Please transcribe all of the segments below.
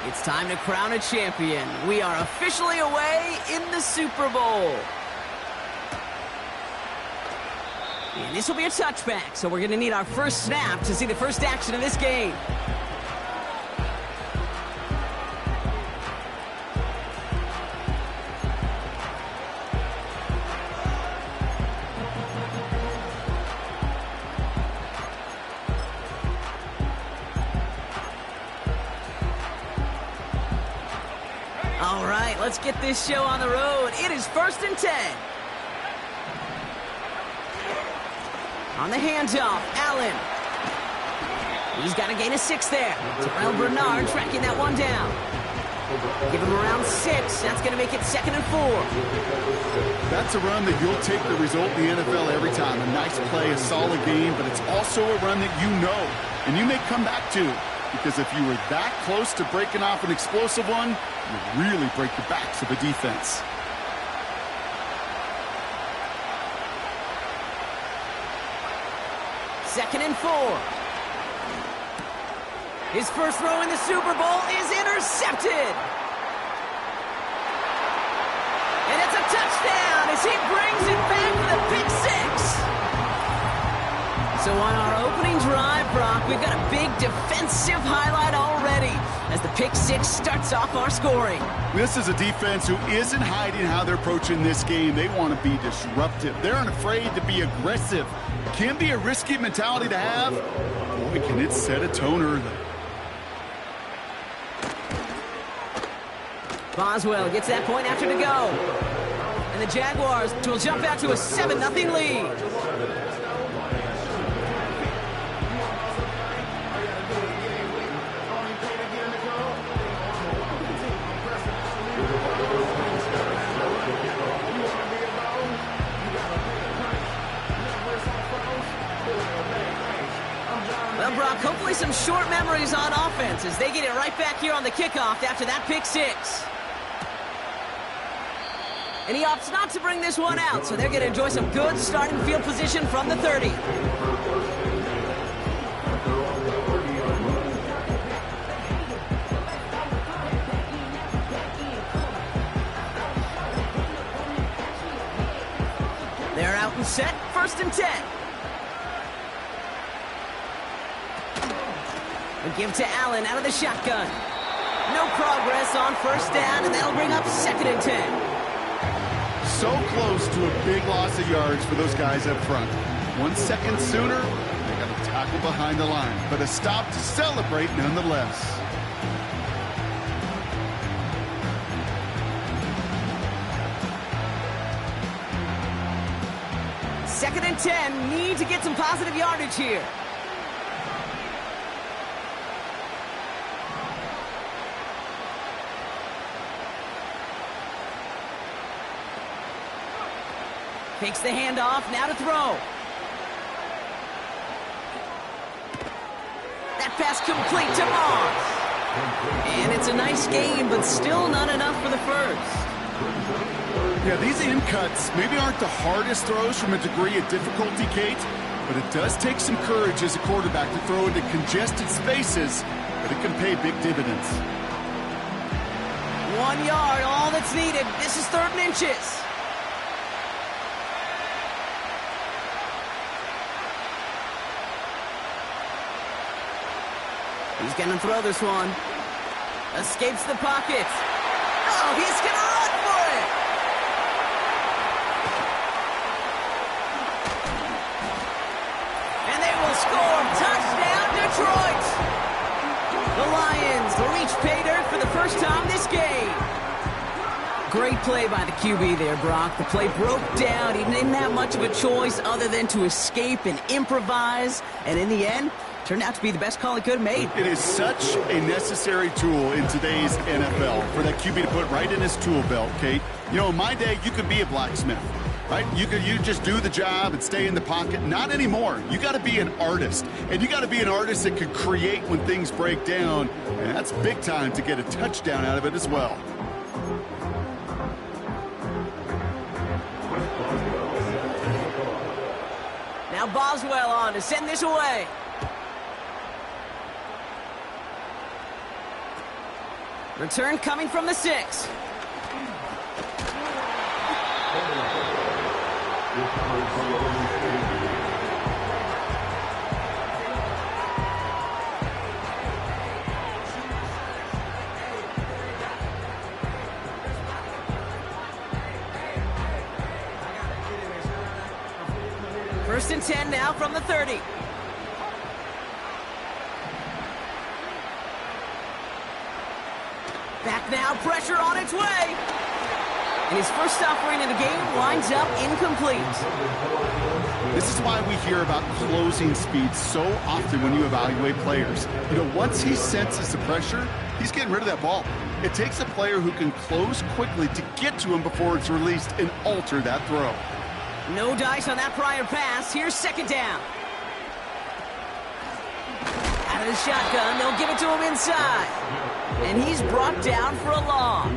It's time to crown a champion. We are officially away in the Super Bowl. And this will be a touchback, so we're going to need our first snap to see the first action of this game. All right, let's get this show on the road. It is 1st and 10. On the handoff, Allen. He's got a gain of 6 there. Terrell Bernard tracking that one down. Give him around 6. That's going to make it 2nd and 4. That's a run that you'll take the result in the NFL every time. A nice play, a solid game, but it's also a run that you know and you may come back to. Because if you were that close to breaking off an explosive one, you really break the backs of the defense. Second and 4. His first throw in the Super Bowl is intercepted. And it's a touchdown as he brings it back for the pick 6. So on our opening drive, Brock, we've got a big defensive highlight already as the pick 6 starts off our scoring. This is a defense who isn't hiding how they're approaching this game. They want to be disruptive. They're unafraid to be aggressive. Can be a risky mentality to have. Boy, can it set a tone early. Boswell gets that point after to go. And the Jaguars will jump out to a 7-0 lead. Well, Brock, hopefully some short memories on offense as they get it right back here on the kickoff after that pick 6. And he opts not to bring this one out, so they're going to enjoy some good starting field position from the 30. They're out and set, 1st and 10. We give to Allen out of the shotgun. No progress on 1st down, and that'll bring up 2nd and 10. So close to a big loss of yards for those guys up front. 1 second sooner, they got a tackle behind the line, but a stop to celebrate nonetheless. Second and 10, need to get some positive yardage here. Takes the handoff, now to throw. That pass complete to Moss. And it's a nice game, but still not enough for the first. Yeah, these in cuts maybe aren't the hardest throws from a degree of difficulty, Kate, but it does take some courage as a quarterback to throw into congested spaces, but it can pay big dividends. 1 yard, all that's needed. This is 3rd and inches. He's going to throw this one. Escapes the pocket. Oh, he's going to run for it. And they will score. Touchdown, Detroit. The Lions reach pay dirt for the first time this game. Great play by the QB there, Brock. The play broke down. He didn't have much of a choice other than to escape and improvise. And in the end, turned out to be the best call he could have made. It is such a necessary tool in today's NFL for that QB to put right in his tool belt, Kate. You know, in my day, you could be a blacksmith, right? You just do the job and stay in the pocket. Not anymore. You got to be an artist, and you got to be an artist that can create when things break down, and that's big time to get a touchdown out of it as well. Now Boswell on to send this away. Return coming from the 6. First and 10 now from the 30. Back now, pressure on its way. And his first offering in the game winds up incomplete. This is why we hear about closing speed so often when you evaluate players. You know, once he senses the pressure, he's getting rid of that ball. It takes a player who can close quickly to get to him before it's released and alter that throw. No dice on that prior pass. Here's second down. Out of the shotgun, they'll give it to him inside. And he's brought down for a loss.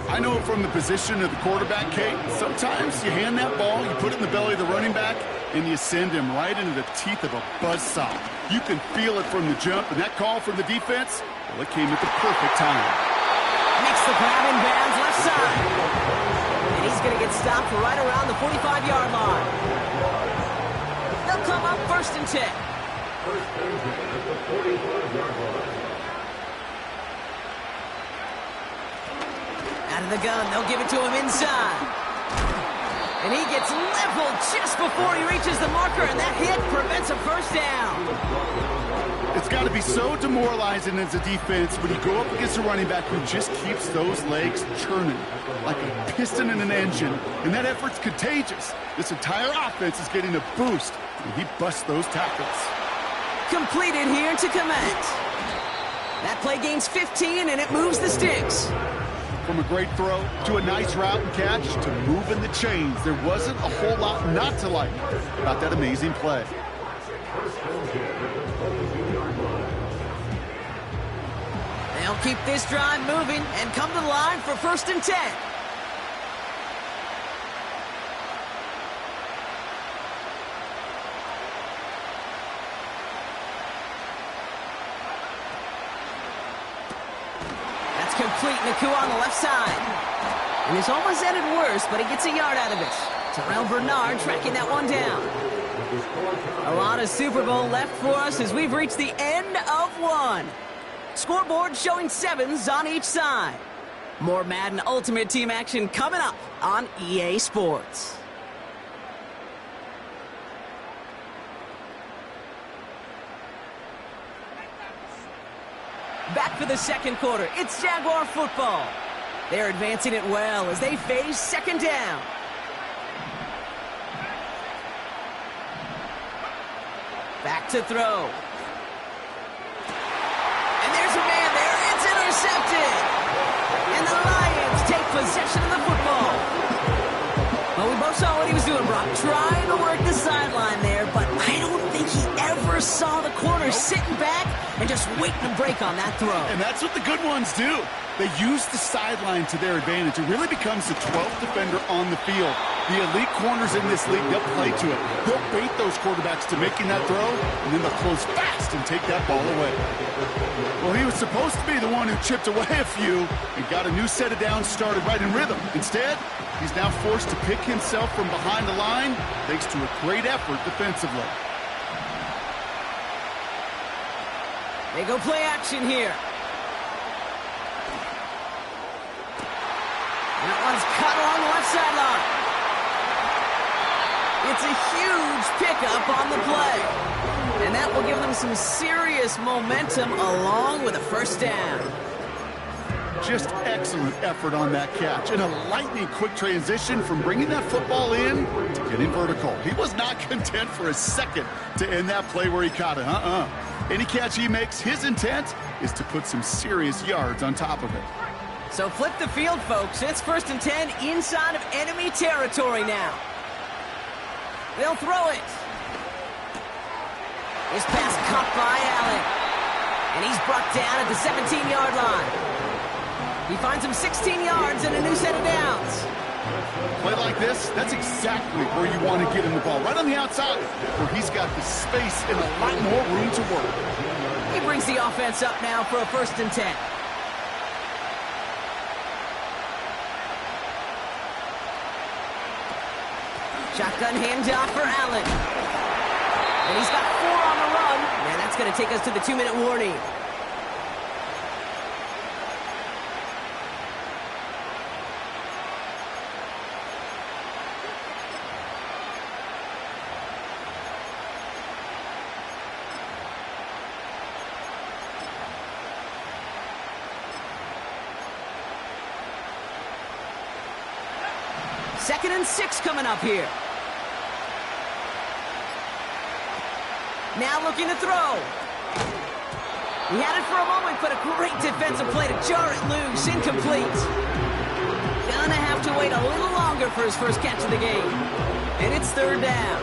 I know from the position of the quarterback, Kate, sometimes you hand that ball, you put it in the belly of the running back, and you send him right into the teeth of a buzzsaw. You can feel it from the jump, and that call from the defense, well, it came at the perfect time. Makes the grab in bounds left side. And he's going to get stopped right around the 45-yard line. They'll come up first and 10. Out of the gun, they'll give it to him inside. And he gets leveled just before he reaches the marker, and that hit prevents a first down. It's got to be so demoralizing as a defense when you go up against a running back who just keeps those legs churning like a piston in an engine, and that effort's contagious. This entire offense is getting a boost, and he busts those tackles. Completed here to Komet. That play gains 15, and it moves the sticks. From a great throw to a nice route and catch to moving the chains, there wasn't a whole lot not to like about that amazing play. They'll keep this drive moving and come to the line for first and 10. That's complete. Nakua on the left side. And it's almost ended worse, but he gets a yard out of it. Terrell Bernard tracking that one down. A lot of Super Bowl left for us as we've reached the end of one. Scoreboard showing 7s on each side. More Madden Ultimate Team action coming up on EA Sports. Back for the second quarter. It's Jaguar football. They're advancing it well as they face second down. Back to throw. And there's a man there. It's intercepted. And the Lions take possession of the football. Well, we both saw what he was doing, Brock. Trying to work the sideline there, but I don't think he ever saw the corner sitting back and just waiting to break on that throw. And that's what the good ones do. They use the sideline to their advantage. It really becomes the 12th defender on the field. The elite corners in this league, they'll play to it. They'll bait those quarterbacks to making that throw, and then they'll close fast and take that ball away. Well, he was supposed to be the one who chipped away a few and got a new set of downs started right in rhythm. Instead, he's now forced to pick himself from behind the line thanks to a great effort defensively. They go play action here. That one's cut along the left sideline. It's a huge pickup on the play. And that will give them some serious momentum along with a first down. Just excellent effort on that catch. And a lightning quick transition from bringing that football in to getting vertical. He was not content for a second to end that play where he caught it. Any catch he makes, his intent is to put some serious yards on top of it. So flip the field, folks. It's first and 10 inside of enemy territory now. They'll throw it. This pass caught by Allen. And he's brought down at the 17-yard line. He finds him 16 yards and a new set of downs. Play like this, that's exactly where you want to get him the ball. Right on the outside, where he's got the space and a lot more room to work. He brings the offense up now for a 1st and 10. Shotgun handoff for Allen. And he's got 4 on the run. And that's going to take us to the 2-minute warning. Second and 6 coming up here. Now looking to throw. He had it for a moment, but a great defensive play to jar it loose. Incomplete. Gonna have to wait a little longer for his first catch of the game. And it's 3rd down.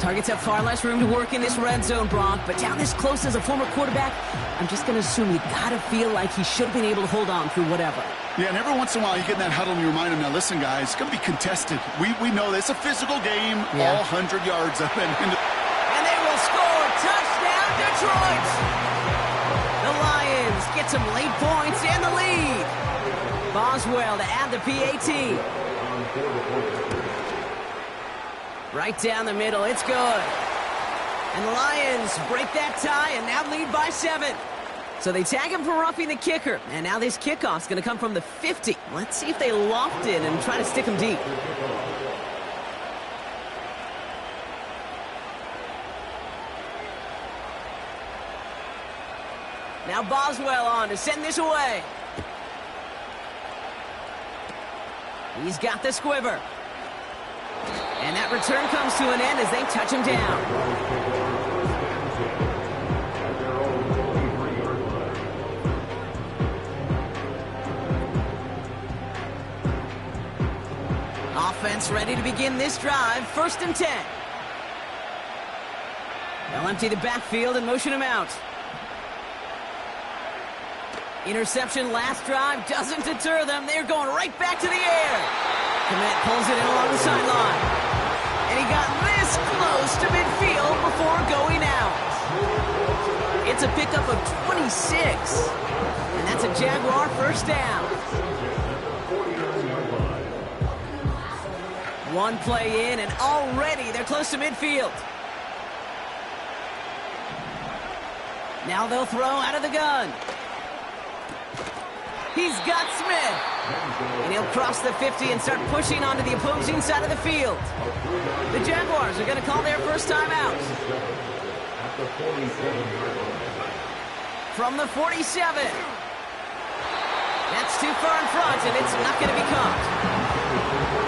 Targets have far less room to work in this red zone, Brock, but down this close as a former quarterback, I'm just going to assume you got to feel like he should have been able to hold on through whatever. Yeah, and every once in a while you get in that huddle and you remind him, now listen, guys, it's going to be contested. We know this. It's a physical game, all 100 yards of it. And they will score. Touchdown, Detroit! The Lions get some late points and the lead. Boswell to add the PAT. Right down the middle, it's good. And the Lions break that tie and now lead by 7. So they tag him for roughing the kicker. And now this kickoff's going to come from the 50. Let's see if they loft it and try to stick him deep. Now Boswell on to send this away. He's got the squiver. And that return comes to an end as they touch him down. Offense ready to begin this drive. 1st and 10. They'll empty the backfield and motion him out. Interception last drive doesn't deter them. They're going right back to the air. Komet pulls it in along the sideline. And he got this close to midfield before going out. It's a pickup of 26. And that's a Jaguar 1st down. One play in, and already they're close to midfield. Now they'll throw out of the gun. He's got Smith. And he'll cross the 50 and start pushing onto the opposing side of the field. The Jaguars are going to call their first time out. From the 47. That's too far in front, and it's not going to be caught.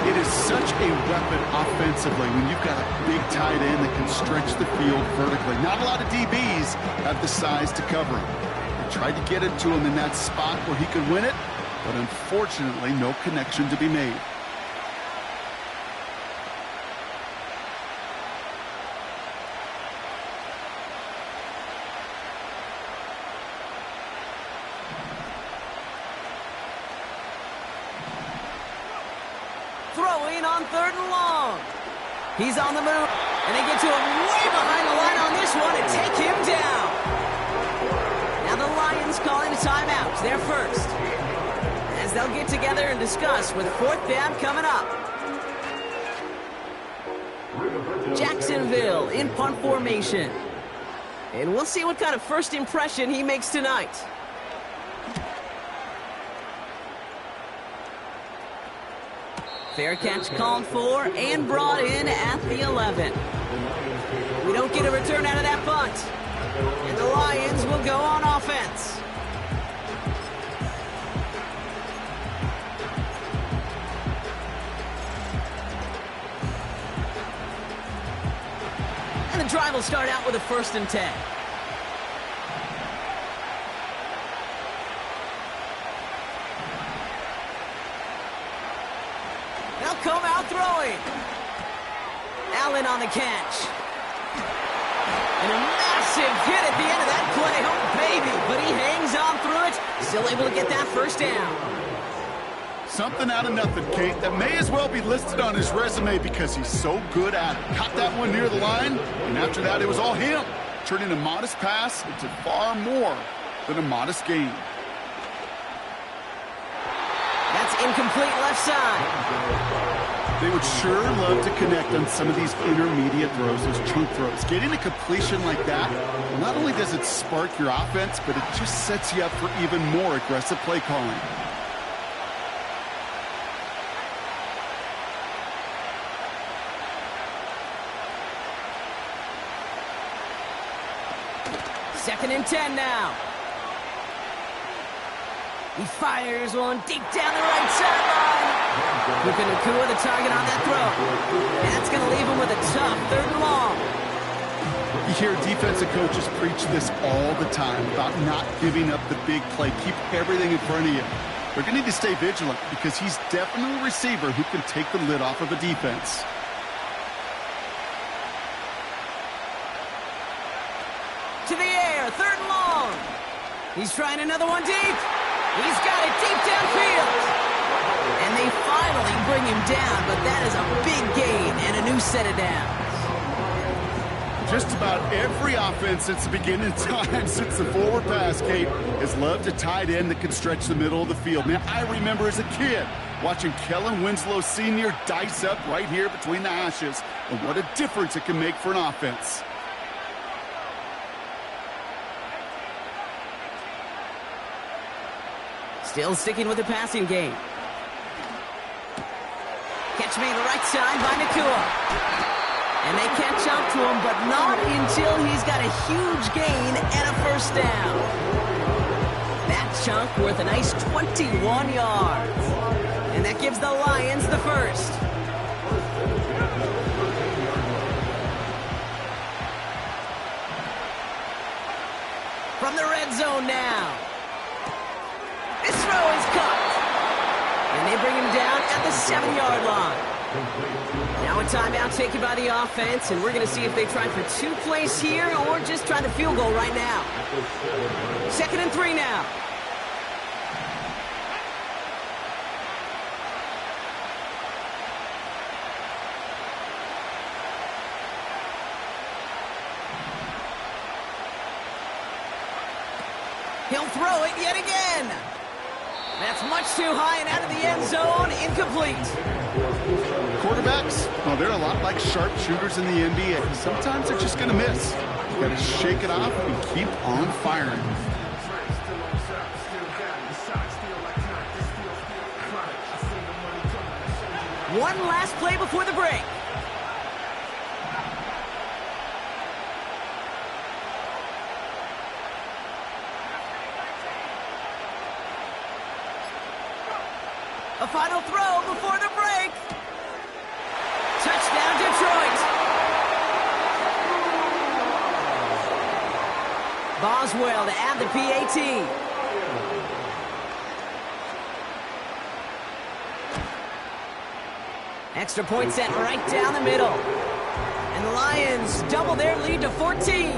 It is such a weapon offensively when you've got a big tight end that can stretch the field vertically. Not a lot of DBs have the size to cover him. They tried to get it to him in that spot where he could win it, but unfortunately, no connection to be made. Throwing on 3rd and long. He's on the move, and they get to him way behind the line on this one and take him down. Now the Lions calling a timeout. They're first. As they'll get together and discuss with 4th down coming up. Jacksonville in punt formation. And we'll see what kind of first impression he makes tonight. Fair catch called for and brought in at the 11. We don't get a return out of that punt. And the Lions will go on offense. And the drive will start out with a 1st and 10. They'll come out throwing. Allen on the catch. And a massive hit at the end of that play. Oh, baby. But he hangs on through it. Still able to get that 1st down. Something out of nothing, Kate, that may as well be listed on his resume because he's so good at it. Caught that one near the line, and after that, it was all him, turning a modest pass into far more than a modest gain. That's incomplete left side. They would sure love to connect on some of these intermediate throws, those chunk throws. Getting a completion like that, not only does it spark your offense, but it just sets you up for even more aggressive play calling. Second and 10 now. He fires one deep down the right sideline. Looking to Nakua, the target on that throw. And that's going to leave him with a tough 3rd and long. You hear defensive coaches preach this all the time about not giving up the big play. Keep everything in front of you. They're going to need to stay vigilant because he's definitely a receiver who can take the lid off of a defense. To the air, 3rd and long. He's trying another one deep. He's got it deep downfield. And they finally bring him down, but that is a big gain and a new set of downs. Just about every offense since the beginning of time, since the forward pass, Kate, has loved a tight end that can stretch the middle of the field. Man, I remember as a kid watching Kellen Winslow Sr. dice up right here between the hashes, and what a difference it can make for an offense. Still sticking with the passing game. Catch me on the right side by Nakua. And they catch up to him, but not until he's got a huge gain and a 1st down. That chunk worth a nice 21 yards. And that gives the Lions the 1st. From the red zone now. This throw is caught. And they bring him down at the 7-yard line. Now a timeout taken by the offense, and we're going to see if they try for 2 plays here or just try the field goal right now. 2nd and 3 now. He'll throw it yet again. That's much too high and out of the end zone. Incomplete. Quarterbacks, well, they're a lot like sharpshooters in the NBA. Sometimes they're just going to miss. You got to shake it off and keep on firing. One last play before the break. A final throw before the break. Touchdown, Detroit. Boswell to add the PAT. Extra point set right down the middle. And the Lions double their lead to 14.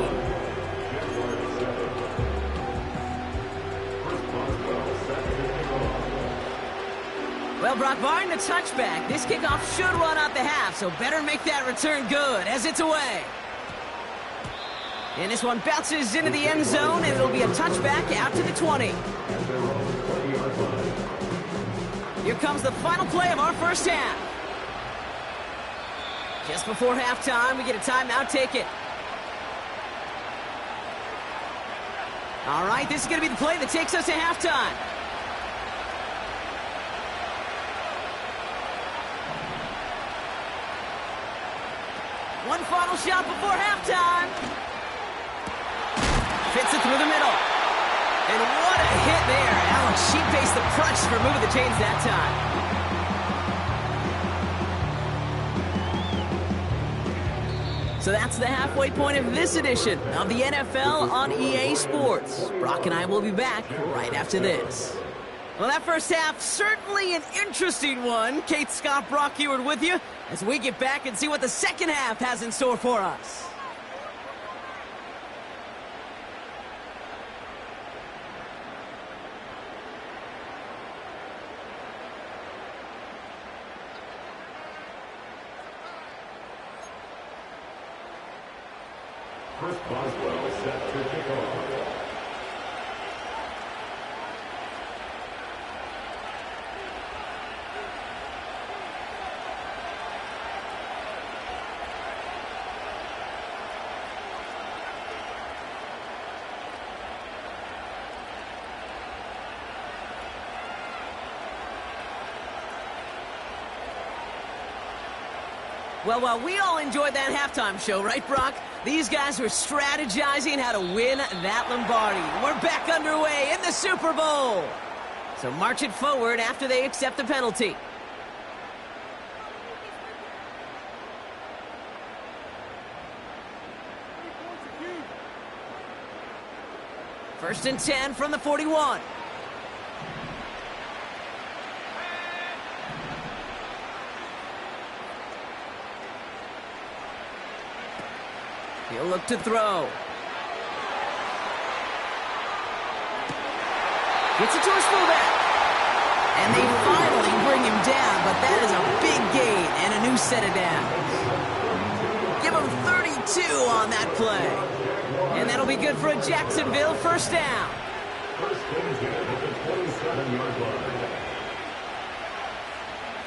Well, Brock, barring the touchback, this kickoff should run out the half, so better make that return good as it's away. And this one bounces into the end zone, and it'll be a touchback out to the 20. Here comes the final play of our 1st half. Just before halftime, we get a timeout taken. All right, this is going to be the play that takes us to halftime. One final shot before halftime. Fits it through the middle. And what a hit there. Alex, she faced the crutch for moving the chains that time. So that's the halfway point of this edition of the NFL on EA Sports. Brock and I will be back right after this. Well, that first half, certainly an interesting one. Kate, Scott, Brock Ewart with you as we get back and see what the second half has in store for us. Well, while we all enjoyed that halftime show, right, Brock? These guys were strategizing how to win that Lombardi. We're back underway in the Super Bowl. So march it forward after they accept the penalty. First and 10 from the 41. He'll look to throw. Gets it to his fullback. And they finally bring him down, but that is a big gain and a new set of downs. Give him 32 on that play. And that'll be good for a Jacksonville first down.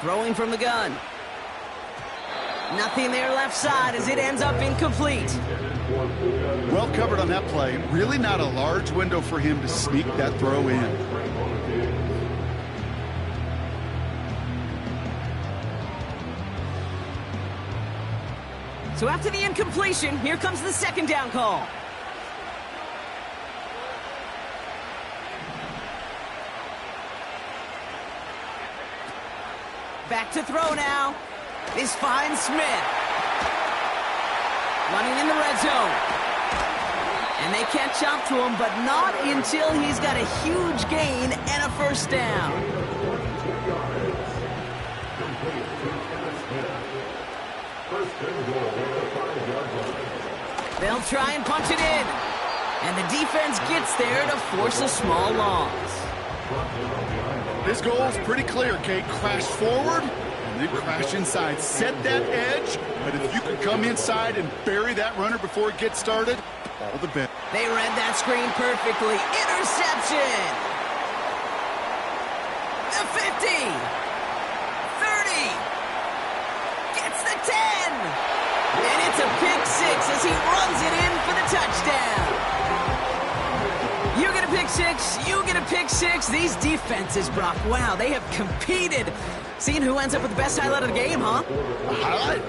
Throwing from the gun. Nothing there left side as it ends up incomplete. Well covered on that play. Really not a large window for him to sneak that throw in. So after the incompletion, here comes the second down call. Back to throw now. This finds Smith. Running in the red zone. And they catch up to him, but not until he's got a huge gain and a first down. They'll try and punch it in. And the defense gets there to force a small loss. This goal is pretty clear, Kate. Crash forward and then crash inside. Set that edge, but if you can come inside and bury that runner before it gets started, all the better. They read that screen perfectly. Interception! The 50! 30! Gets the 10! And it's a pick six as he runs it in for the touchdown. You get a pick six, you get a pick six. These defenses, Brock, wow, they have competed. Seeing who ends up with the best highlight of the game, huh? A highlight?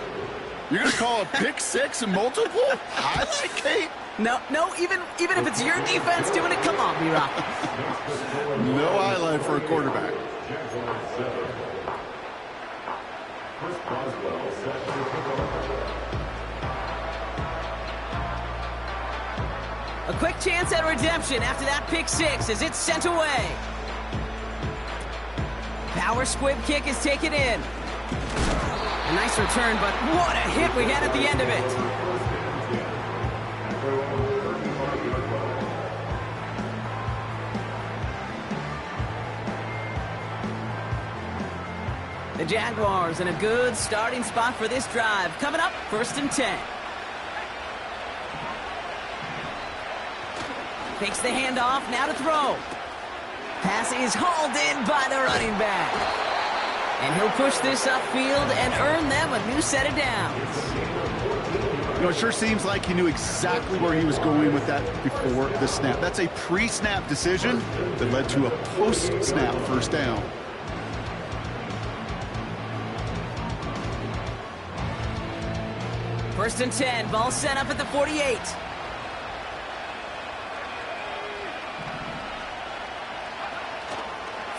You're going to call a pick six and multiple? Highlight, Kate? No, even if it's your defense doing it, come on, B-Rock. No highlight for a quarterback. A quick chance at redemption after that pick six as it's sent away. Power squib kick is taken in. A nice return, but what a hit we had at the end of it. The Jaguars in a good starting spot for this drive. Coming up, first and 10. Takes the handoff, now to throw. Pass is hauled in by the running back. And he'll push this upfield and earn them a new set of downs. You know, it sure seems like he knew exactly where he was going with that before the snap. That's a pre-snap decision that led to a post-snap first down. First and 10, ball set up at the 48.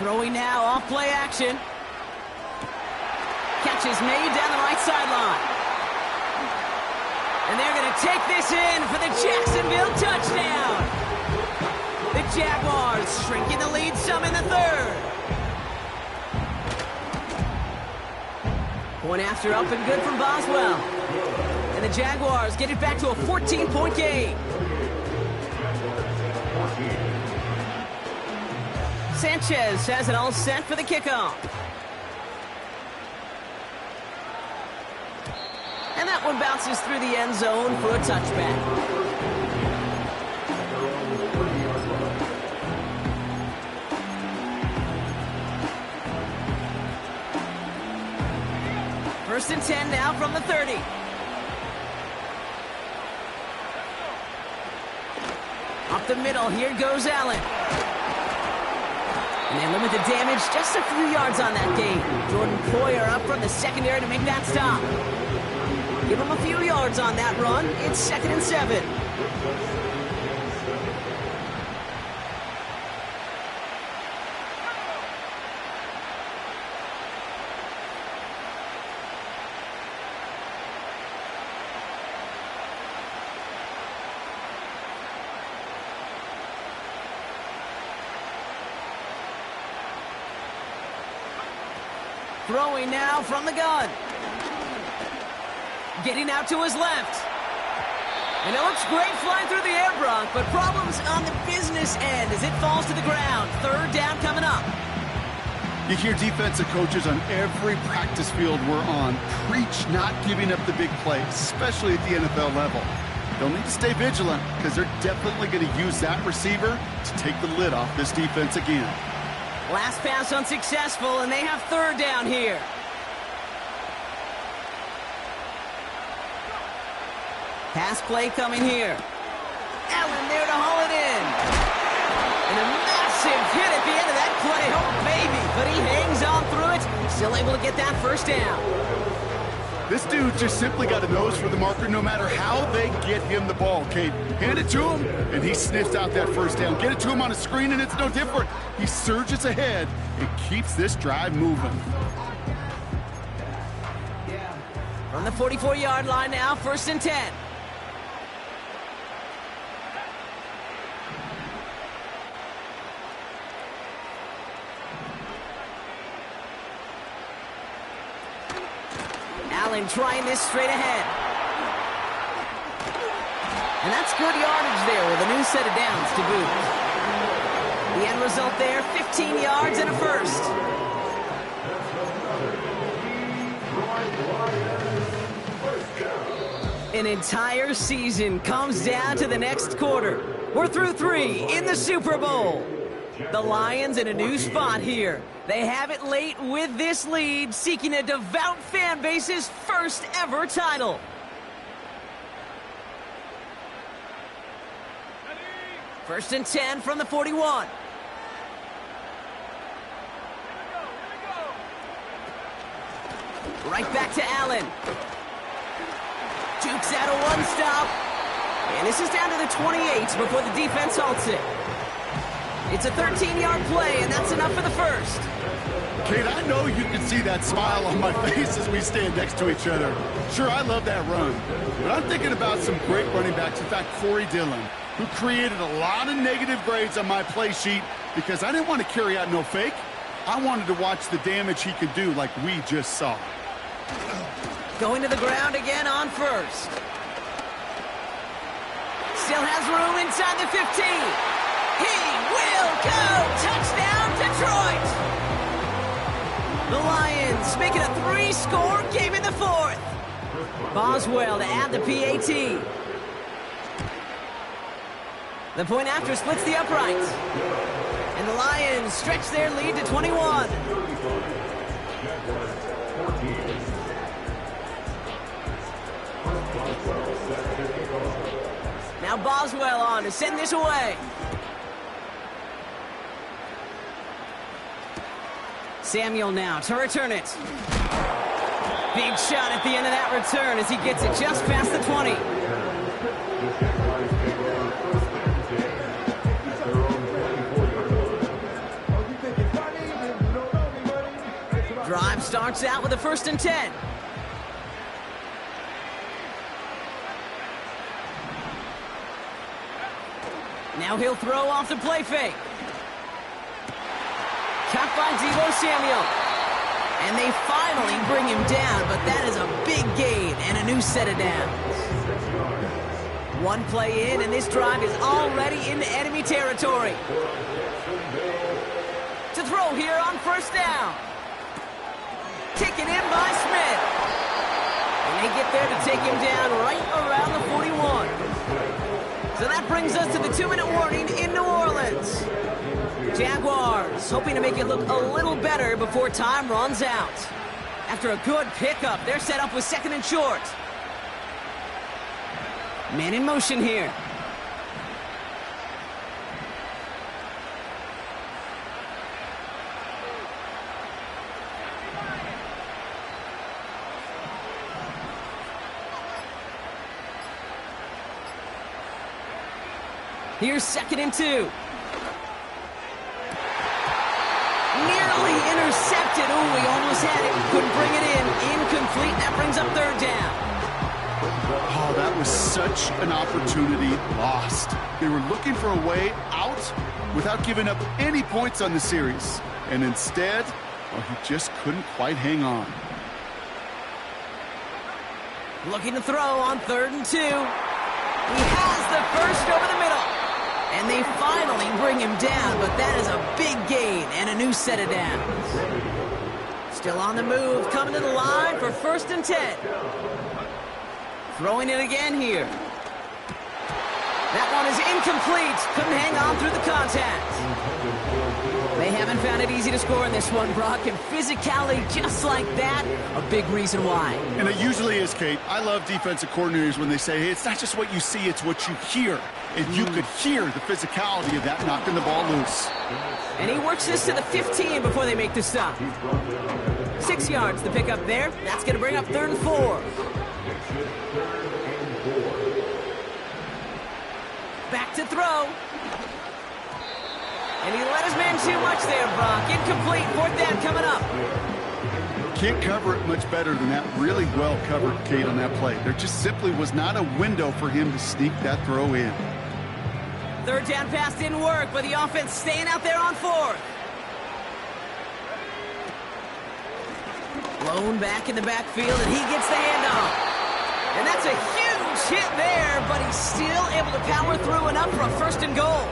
Throwing now, off play action. Catch is made down the right sideline. And they're going to take this in for the Jacksonville touchdown. The Jaguars shrinking the lead some in the third. Point after up and good from Boswell. And the Jaguars get it back to a 14-point game. Sanchez has it all set for the kickoff. And that one bounces through the end zone for a touchback. First and 10 now from the 30. Up the middle, here goes Allen. And they limit the damage just a few yards on that gain. Jordan Poyer up from the secondary to make that stop. Give him a few yards on that run. It's 2nd and 7. Throwing now from the gun. Getting out to his left. And it looks great flying through the air, Brock, but problems on the business end as it falls to the ground. 3rd down coming up. You hear defensive coaches on every practice field we're on preach not giving up the big play, especially at the NFL level. They'll need to stay vigilant because they're definitely going to use that receiver to take the lid off this defense again. Last pass unsuccessful, and they have 3rd down here. Pass play coming here. Allen there to haul it in. And a massive hit at the end of that play. Oh, baby. But he hangs on through it. Still able to get that 1st down. This dude just simply got a nose for the marker no matter how they get him the ball, Kate. Hand it to him, and he sniffs out that 1st down. Get it to him on a screen, and it's no different. He surges ahead and keeps this drive moving. From the 44-yard line now, 1st and 10. Allen trying this straight ahead. And that's good yardage there with a new set of downs to boot. The end result there, 15 yards and a 1st. An entire season comes down to the next quarter. We're through 3 in the Super Bowl. The Lions in a new spot here. They have it late with this lead, seeking a devout fan base's first ever title. First and 10 from the 41. Right back to Allen. Jukes out a 1-stop. And this is down to the 28 before the defense halts it. It's a 13-yard play, and that's enough for the 1st. Kate, I know you can see that smile on my face as we stand next to each other. Sure, I love that run, but I'm thinking about some great running backs. In fact, Corey Dillon, who created a lot of negative grades on my play sheet because I didn't want to carry out no fake. I wanted to watch the damage he could do like we just saw. Going to the ground again on 1st. Still has room inside the 15. He will go! Touchdown, Detroit! The Lions make it a 3-score game in the 4th. Boswell to add the PAT. The point after splits the uprights. And the Lions stretch their lead to 21. Now Boswell on to send this away. Samuel now to return it. Big shot at the end of that return as he gets it just past the 20. Drive starts out with a 1st and 10. Now he'll throw off the play fake. Caught by Deebo Samuel. And they finally bring him down, but that is a big gain and a new set of downs. One play in, and this drive is already into enemy territory. To throw here on 1st down. Taken in by Smith. And they get there to take him down right around the 41. So that brings us to the 2-minute warning in New Orleans. Jaguars hoping to make it look a little better before time runs out. After a good pickup, they're set up with 2nd and short. Man in motion here. Here's 2nd and 2. Nearly intercepted. Oh, he almost had it. Couldn't bring it in. Incomplete. That brings up 3rd down. Oh, that was such an opportunity lost. They were looking for a way out without giving up any points on the series. And instead, well, he just couldn't quite hang on. Looking to throw on 3rd and 2. He has the first over the middle. And they finally bring him down, but that is a big gain and a new set of downs. Still on the move, coming to the line for 1st and 10. Throwing it again here. That one is incomplete. Couldn't hang on through the contact. They haven't found it easy to score in this one, Brock, and physicality just like that, a big reason why. And it usually is, Kate. I love defensive coordinators when they say, hey, it's not just what you see, it's what you hear. And you could hear the physicality of that knocking the ball loose. And he works this to the 15 before they make the stop. 6 yards the pickup there. That's going to bring up 3rd and 4. Back to throw. And he let his man too much there, Brock. Incomplete. 4th down coming up. Can't cover it much better than that. Really well covered, Kate, on that play. There just simply was not a window for him to sneak that throw in. 3rd down pass didn't work, but the offense staying out there on 4th. Blown back in the backfield, and he gets the handoff. And that's a huge hit there, but he's still able to power through enough for a 1st and goal.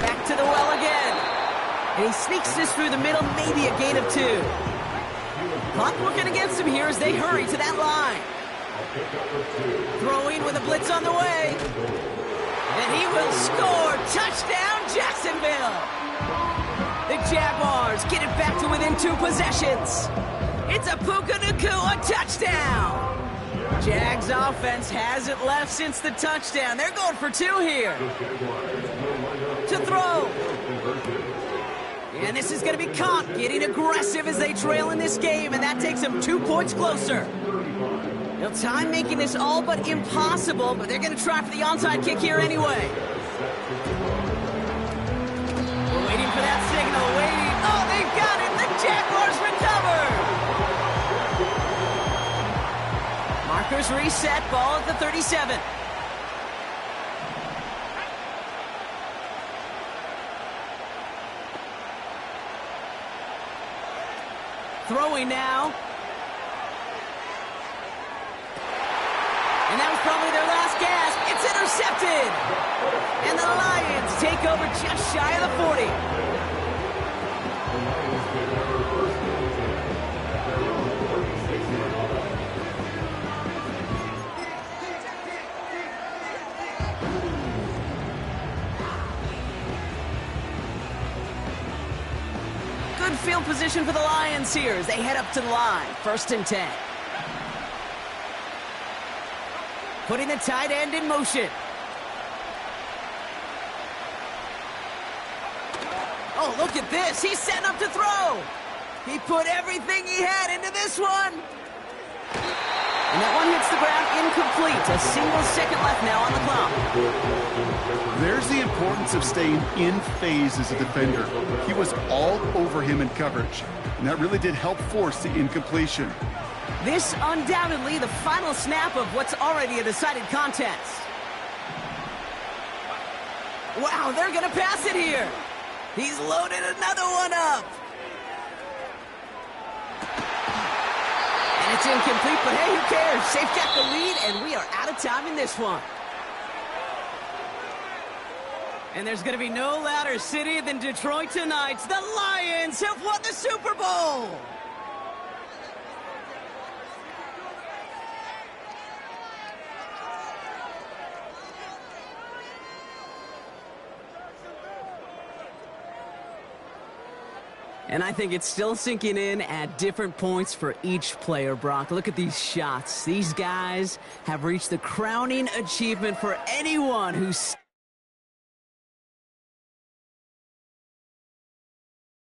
Back to the well again. And he sneaks this through the middle, maybe a gain of 2. Clock working against him here as they hurry to that line. Throwing with a blitz on the way. And he will score. Touchdown, Jacksonville. The Jaguars get it back to within 2 possessions. It's a Puka Nacua touchdown. Jags offense hasn't left since the touchdown. They're going for 2 here. To throw. And this is going to be caught, getting aggressive as they trail in this game, and that takes them 2 points closer. Now, time making this all but impossible, but they're going to try for the onside kick here anyway. We're waiting for that signal, waiting. Oh, they've got it! The Jaguars recover! Markers reset, ball at the 37. Throwing now. And that was probably their last gasp. It's intercepted. And the Lions take over just shy of the 40. Good field position for the Lions here as they head up to the line. 1st and 10. Putting the tight end in motion. Oh, look at this. He's setting up to throw. He put everything he had into this one. And that one hits the ground incomplete. A single second left now on the clock. There's the importance of staying in phase as a defender. He was all over him in coverage, and that really did help force the incompletion. This undoubtedly the final snap of what's already a decided contest. Wow, they're going to pass it here. He's loaded another one up. And it's incomplete, but hey, who cares? They've got the lead, and we are out of time in this one. And there's going to be no louder city than Detroit tonight. The Lions have won the Super Bowl. And I think it's still sinking in at different points for each player, Brock. Look at these shots. These guys have reached the crowning achievement for anyone who's